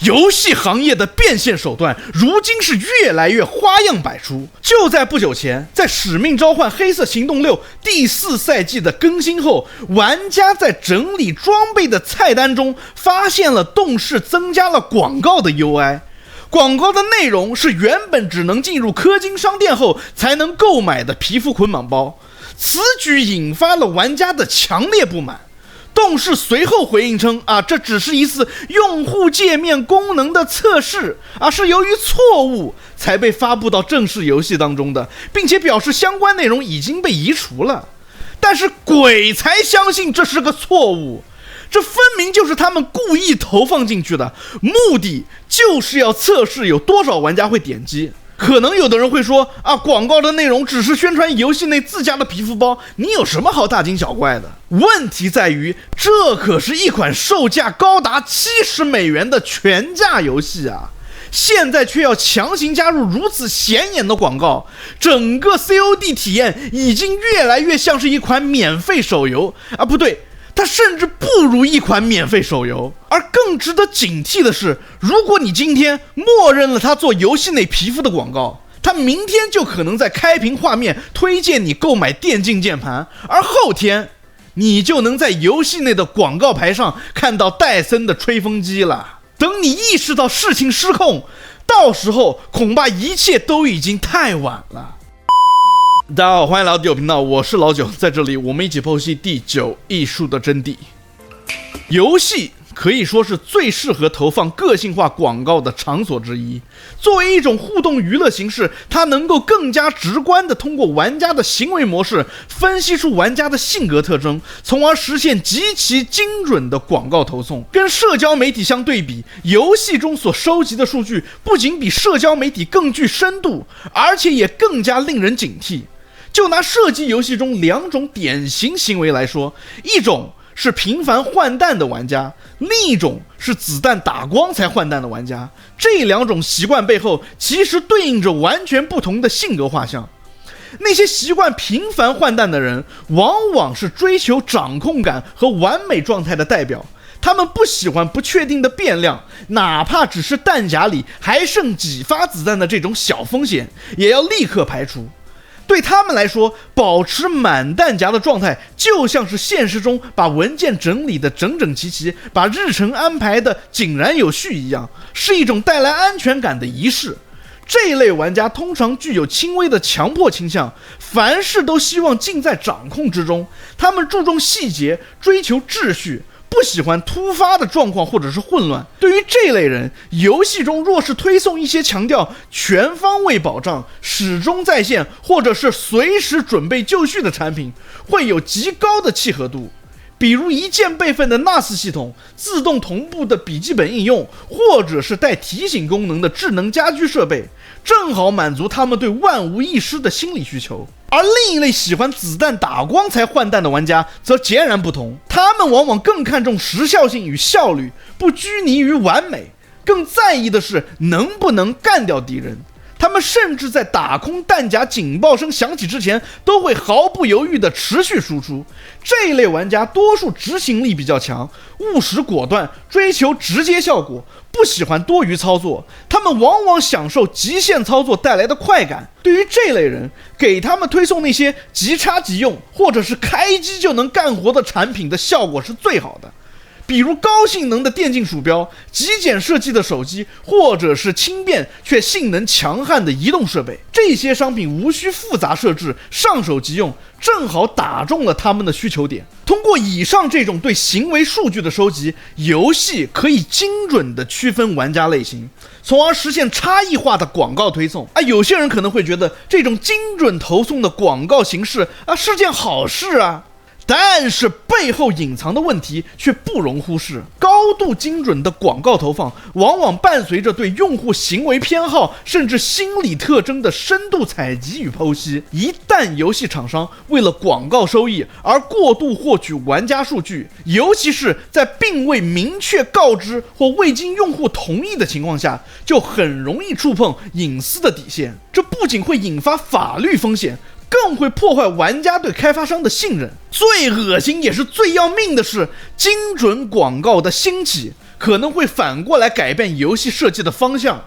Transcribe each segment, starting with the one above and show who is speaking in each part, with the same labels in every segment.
Speaker 1: 游戏行业的变现手段如今是越来越花样百出。就在不久前，在《使命召唤：黑色行动6》第4赛季的更新后，玩家在整理装备的菜单中发现了动视增加了广告的 UI。广告的内容是原本只能进入氪金商店后才能购买的皮肤捆绑包，此举引发了玩家的强烈不满。动视随后回应称这只是一次用户界面功能的测试是由于错误才被发布到正式游戏当中的，并且表示相关内容已经被移除了。但是鬼才相信这是个错误，这分明就是他们故意投放进去的，目的就是要测试有多少玩家会点击。可能有的人会说广告的内容只是宣传游戏内自家的皮肤包，你有什么好大惊小怪的？问题在于，这可是一款售价高达$70的全价游戏啊！现在却要强行加入如此显眼的广告，整个 COD 体验已经越来越像是一款免费手游不对，它甚至不如一款免费手游。而更值得警惕的是，如果你今天默认了它做游戏内皮肤的广告，它明天就可能在开屏画面推荐你购买电竞键盘，而后天你就能在游戏内的广告牌上看到戴森的吹风机了。等你意识到事情失控，到时候恐怕一切都已经太晚了。大家好，欢迎来到第9频道，我是老九，在这里我们一起剖析第9艺术的真谛。游戏可以说是最适合投放个性化广告的场所之一。作为一种互动娱乐形式，它能够更加直观地通过玩家的行为模式分析出玩家的性格特征，从而实现极其精准的广告投送。跟社交媒体相对比，游戏中所收集的数据不仅比社交媒体更具深度，而且也更加令人警惕。就拿射击游戏中2种典型行为来说，一种是频繁换弹的玩家，另一种是子弹打光才换弹的玩家。这2种习惯背后其实对应着完全不同的性格画像。那些习惯频繁换弹的人，往往是追求掌控感和完美状态的代表。他们不喜欢不确定的变量，哪怕只是弹夹里还剩几发子弹的这种小风险，也要立刻排除。对他们来说，保持满弹夹的状态就像是现实中把文件整理的整整齐齐，把日程安排的井然有序一样，是一种带来安全感的仪式。这一类玩家通常具有轻微的强迫倾向，凡事都希望尽在掌控之中。他们注重细节，追求秩序，不喜欢突发的状况或者是混乱。对于这类人，游戏中若是推送一些强调全方位保障、始终在线或者是随时准备就绪的产品，会有极高的契合度。比如一键备份的 NAS 系统、自动同步的笔记本应用，或者是带提醒功能的智能家居设备，正好满足他们对万无一失的心理需求。而另一类喜欢子弹打光才换弹的玩家则截然不同，他们往往更看重时效性与效率，不拘泥于完美，更在意的是能不能干掉敌人。他们甚至在打空弹夹警报声响起之前，都会毫不犹豫地持续输出。这一类玩家多数执行力比较强，务实果断，追求直接效果，不喜欢多余操作。他们往往享受极限操作带来的快感。对于这类人，给他们推送那些即插即用，或者是开机就能干活的产品的效果是最好的。比如高性能的电竞鼠标、极简设计的手机，或者是轻便却性能强悍的移动设备，这些商品无需复杂设置，上手即用，正好打中了他们的需求点。通过以上这种对行为数据的收集，游戏可以精准地区分玩家类型，从而实现差异化的广告推送。有些人可能会觉得这种精准投送的广告形式是件好事啊。但是背后隐藏的问题却不容忽视。高度精准的广告投放往往伴随着对用户行为偏好甚至心理特征的深度采集与剖析。一旦游戏厂商为了广告收益而过度获取玩家数据，尤其是在并未明确告知或未经用户同意的情况下，就很容易触碰隐私的底线。这不仅会引发法律风险，更会破坏玩家对开发商的信任。最恶心也是最要命的是，精准广告的兴起可能会反过来改变游戏设计的方向。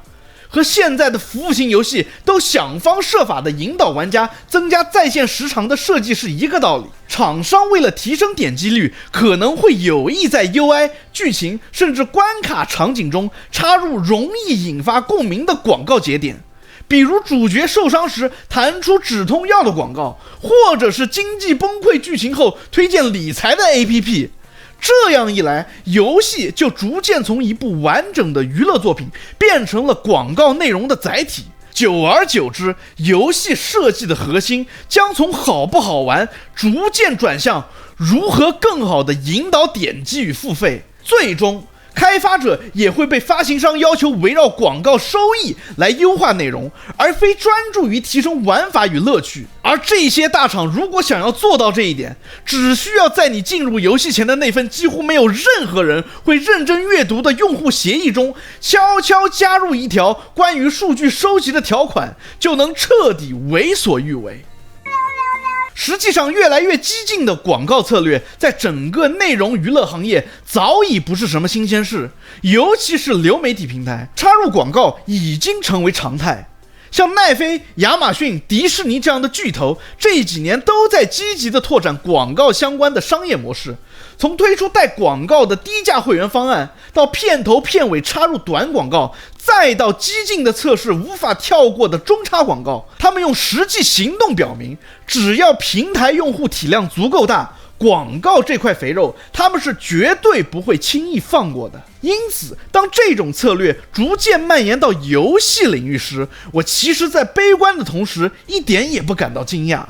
Speaker 1: 和现在的服务型游戏都想方设法地引导玩家增加在线时长的设计是一个道理。厂商为了提升点击率，可能会有意在 UI、剧情甚至关卡场景中插入容易引发共鸣的广告节点，比如主角受伤时弹出止痛药的广告，或者是经济崩溃剧情后推荐理财的 APP。这样一来，游戏就逐渐从一部完整的娱乐作品变成了广告内容的载体。久而久之，游戏设计的核心将从好不好玩逐渐转向如何更好地引导点击与付费，最终开发者也会被发行商要求围绕广告收益来优化内容，而非专注于提升玩法与乐趣。而这些大厂如果想要做到这一点，只需要在你进入游戏前的那份几乎没有任何人会认真阅读的用户协议中，悄悄加入一条关于数据收集的条款，就能彻底为所欲为。实际上，越来越激进的广告策略在整个内容娱乐行业早已不是什么新鲜事，尤其是流媒体平台，插入广告已经成为常态。像奈飞、亚马逊、迪士尼这样的巨头，这几年都在积极地拓展广告相关的商业模式。从推出带广告的低价会员方案，到片头片尾插入短广告，再到激进的测试无法跳过的中插广告，他们用实际行动表明，只要平台用户体量足够大，广告这块肥肉他们是绝对不会轻易放过的。因此，当这种策略逐渐蔓延到游戏领域时，我其实在悲观的同时一点也不感到惊讶。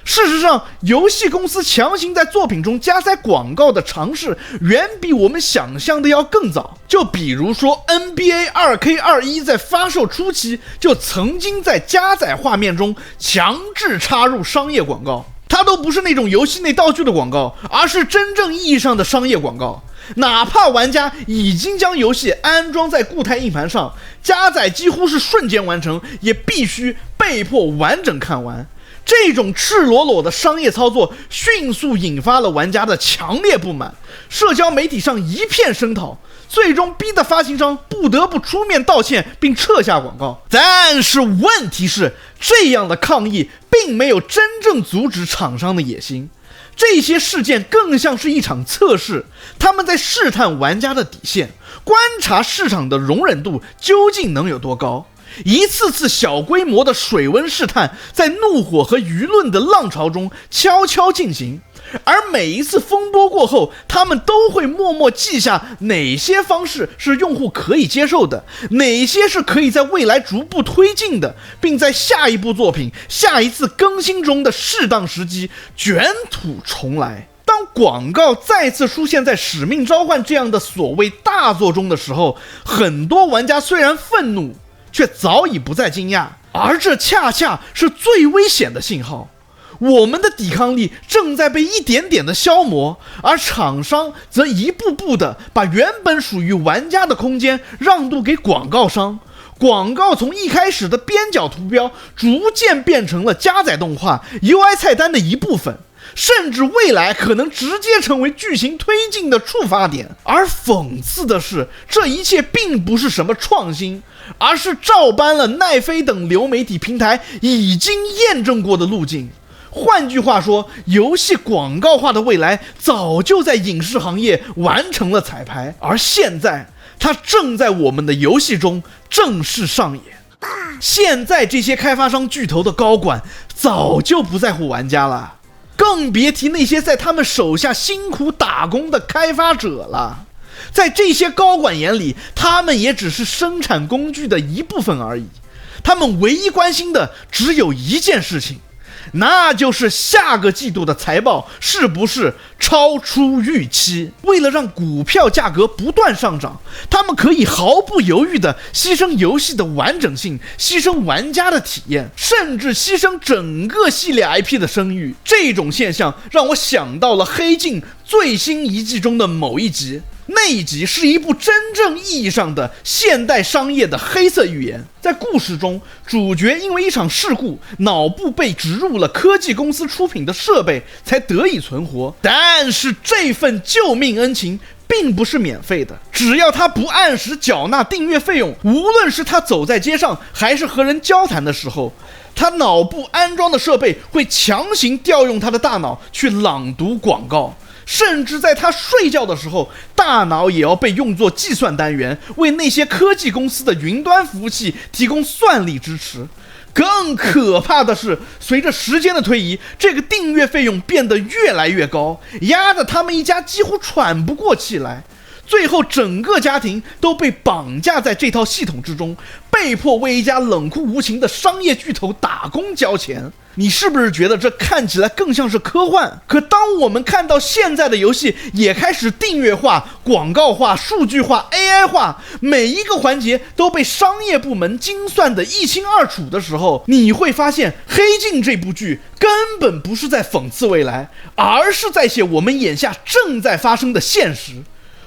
Speaker 1: 事实上，游戏公司强行在作品中加塞广告的尝试远比我们想象的要更早。就比如说 NBA 2K21 在发售初期就曾经在加载画面中强制插入商业广告，它都不是那种游戏内道具的广告，而是真正意义上的商业广告。哪怕玩家已经将游戏安装在固态硬盘上，加载几乎是瞬间完成，也必须被迫完整看完。这种赤裸裸的商业操作迅速引发了玩家的强烈不满，社交媒体上一片声讨，最终逼得发行商不得不出面道歉并撤下广告。但是问题是，这样的抗议并没有真正阻止厂商的野心，这些事件更像是一场测试，他们在试探玩家的底线，观察市场的容忍度究竟能有多高。一次次小规模的水温试探，在怒火和舆论的浪潮中悄悄进行，而每一次风波过后，他们都会默默记下哪些方式是用户可以接受的，哪些是可以在未来逐步推进的，并在下一部作品、下一次更新中的适当时机卷土重来。当广告再次出现在《使命召唤》这样的所谓大作中的时候，很多玩家虽然愤怒，却早已不再惊讶，而这恰恰是最危险的信号。我们的抵抗力正在被一点点的消磨，而厂商则一步步的把原本属于玩家的空间让渡给广告商。广告从一开始的边角图标，逐渐变成了加载动画、UI 菜单的一部分，甚至未来可能直接成为剧情推进的触发点。而讽刺的是，这一切并不是什么创新，而是照搬了奈飞等流媒体平台已经验证过的路径。换句话说，游戏广告化的未来早就在影视行业完成了彩排，而现在它正在我们的游戏中正式上演。现在这些开发商巨头的高管早就不在乎玩家了，更别提那些在他们手下辛苦打工的开发者了。在这些高管眼里，他们也只是生产工具的一部分而已。他们唯一关心的只有一件事情，那就是下个季度的财报是不是超出预期。为了让股票价格不断上涨，他们可以毫不犹豫地牺牲游戏的完整性，牺牲玩家的体验，甚至牺牲整个系列 IP 的声誉。这种现象让我想到了《黑镜》最新一季中的某一集，那一集是一部真正意义上的现代商业的黑色预言。在故事中，主角因为一场事故，脑部被植入了科技公司出品的设备，才得以存活。但是这份救命恩情并不是免费的，只要他不按时缴纳订阅费用，无论是他走在街上还是和人交谈的时候，他脑部安装的设备会强行调用他的大脑去朗读广告，甚至在他睡觉的时候，大脑也要被用作计算单元，为那些科技公司的云端服务器提供算力支持。更可怕的是，随着时间的推移，这个订阅费用变得越来越高，压得他们一家几乎喘不过气来。最后整个家庭都被绑架在这套系统之中，被迫为一家冷酷无情的商业巨头打工交钱。你是不是觉得这看起来更像是科幻？可当我们看到现在的游戏也开始订阅化、广告化、数据化、AI 化，每一个环节都被商业部门精算得一清二楚的时候，你会发现《黑镜》这部剧根本不是在讽刺未来，而是在写我们眼下正在发生的现实。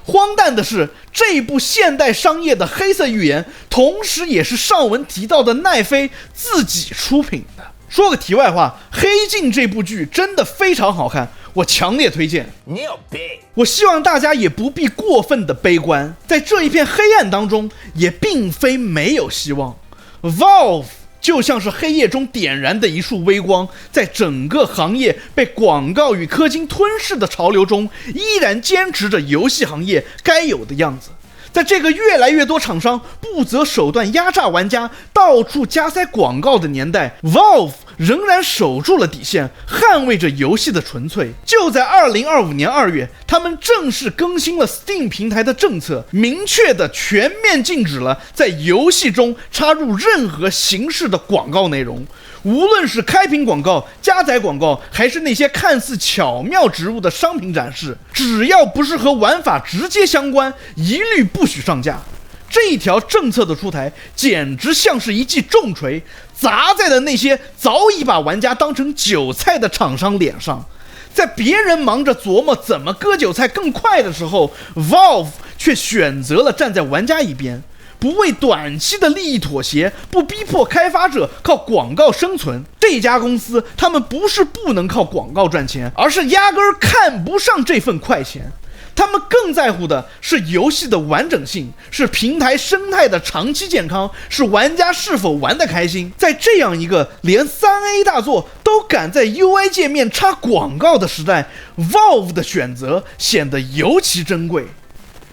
Speaker 1: 荒诞的是，这部现代商业的黑色预言，同时也是上文提到的奈飞自己出品的。说个题外话，《黑镜》这部剧真的非常好看，我强烈推荐。
Speaker 2: 你有病！
Speaker 1: 我希望大家也不必过分的悲观，在这一片黑暗当中，也并非没有希望。Valve就像是黑夜中点燃的一束微光，在整个行业被广告与氪金吞噬的潮流中，依然坚持着游戏行业该有的样子。在这个越来越多厂商不择手段压榨玩家、到处加塞广告的年代， Valve 仍然守住了底线，捍卫着游戏的纯粹。就在2025年2月，他们正式更新了 Steam 平台的政策，明确的全面禁止了在游戏中插入任何形式的广告内容。无论是开屏广告、加载广告，还是那些看似巧妙植入的商品展示，只要不是和玩法直接相关，一律不许上架。这一条政策的出台，简直像是一记重锤，砸在了那些早已把玩家当成韭菜的厂商脸上。在别人忙着琢磨怎么割韭菜更快的时候， Valve 却选择了站在玩家一边，不为短期的利益妥协，不逼迫开发者靠广告生存。这家公司他们不是不能靠广告赚钱，而是压根儿看不上这份快钱。他们更在乎的是游戏的完整性，是平台生态的长期健康，是玩家是否玩得开心。在这样一个连 3A 大作都敢在 UI 界面插广告的时代， Valve 的选择显得尤其珍贵。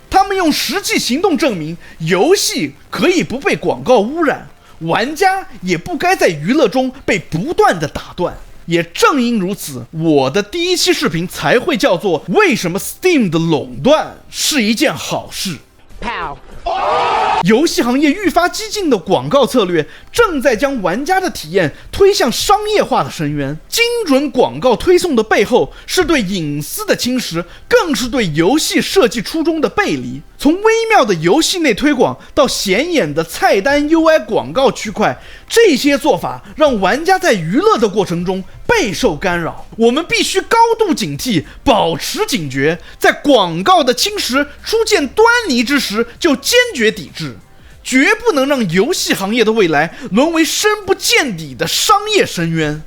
Speaker 1: 他们用实际行动证明，游戏可以不被广告污染，玩家也不该在娱乐中被不断的打断。也正因如此，我的第一期视频才会叫做为什么 Steam 的垄断是一件好事。游戏行业愈发激进的广告策略正在将玩家的体验推向商业化的深渊。精准广告推送的背后，是对隐私的侵蚀，更是对游戏设计初衷的背离。从微妙的游戏内推广到显眼的菜单 UI 广告区块，这些做法让玩家在娱乐的过程中备受干扰。我们必须高度警惕，保持警觉，在广告的侵蚀出现端倪之时就坚决抵制，绝不能让游戏行业的未来沦为深不见底的商业深渊。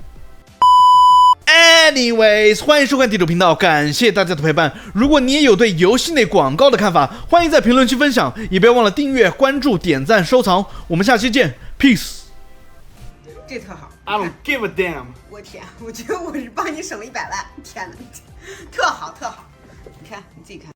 Speaker 1: Anyways， 欢迎收看地主频道，感谢大家的陪伴。如果你也有对游戏内广告的看法，欢迎在评论区分享，也别忘了订阅、关注、点赞、收藏。我们下期见 ，Peace。
Speaker 3: 这特好
Speaker 1: I don't give a damn。
Speaker 3: 我天，我觉得我是帮你省了100万，天哪，特好特好，你看你自己看。